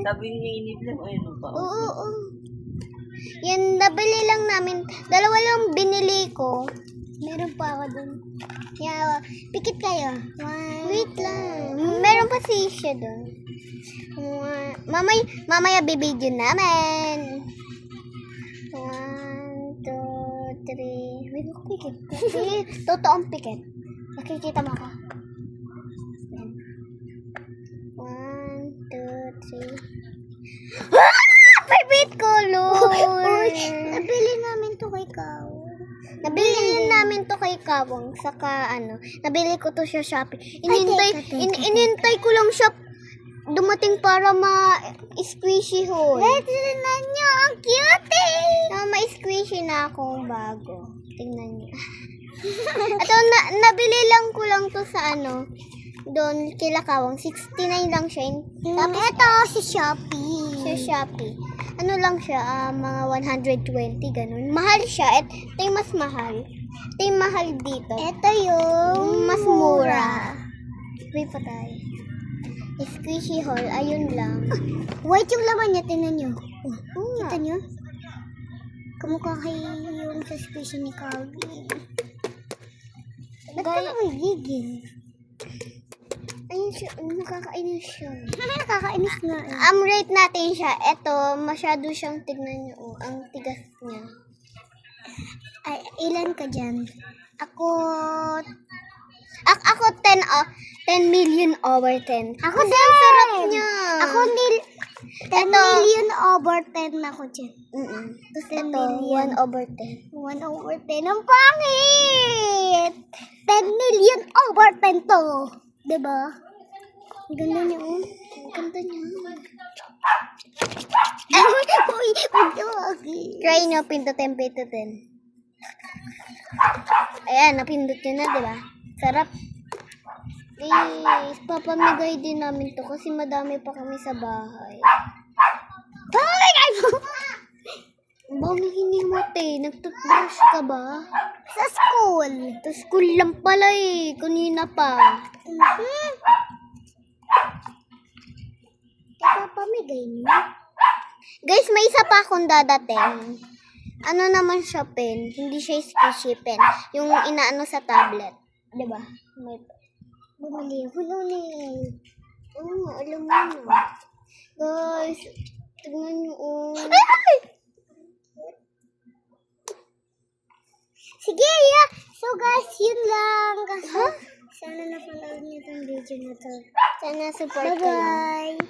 Sabi niya iniblang, ayun pa. Oo. Yan, nabili lang namin. Dalawa lang binili ko. Meron pa ako dun. Yeah, pikit kayo. Wait lang. Meron pa siya dun. Mamaya bibidyo namin. 1, 2, 3. Wait, ako pikit. Totoong pikit. Nakikita mo ako. 1, 2, 3. Favorite color! Nabili namin to kay Kawong. Nabili namin to kay Kawong. Saka nabili ko to sa Shopee. Inintay ko lang siya dumating para ma-squishy hole. Tingnan nyo, ang cute ma-squishy na akong bago. Tingnan nyo. Ito, nabili lang ko lang to sa doon kila Kawang. 69 lang siya. Tapos ito sa Shopee. Ano lang siya, mga 120 ganun. Mahal siya. Ito yung mas mahal. Ito yung mahal dito. Ito yung mas mura. Wait pa tayo. Squishy hole, ayun lang. White yung laman niya, tingnan nyo. Kita nyo? Kamukha kay yung sa squishy ni Calvin. Ba't ka naman gigil? Ayun siya, nakakainis siya. Nakakainis nga. Rate natin siya. Ito, masyado siyang tignan nyo. Ang tigas niya. Ay, ilan ka dyan? Ako 10 million over 10. Ako din, sarap niya. Ako 10 million over 10 ako dyan. Tapos 10 million 1 over 10. 1 over 10. Ang pangit! 10 million over 10 to. Diba? Ang ganda niya, oh. Ang ganda niya. Try nyo, pindutin. Ayan, napindot nyo na, diba? Sarap. Guys, papamigay din namin to kasi madami pa kami sa bahay. Pamigay mo! Bami hinimate, nagtutbrush ka ba? Sa school. Sa school lang pala kanina pa. Papamigay mo. Guys, may isa pa akong dadating. Ano naman siya pen? Hindi siya squishy pen. Yung inaano sa tablet. Diba? May bumili. Oo, alam mo na. Guys, tignan nyo. Sige, yeah. So guys, yun lang. Sana na-follow niyo itong video na to. Sana support kayo. Bye-bye.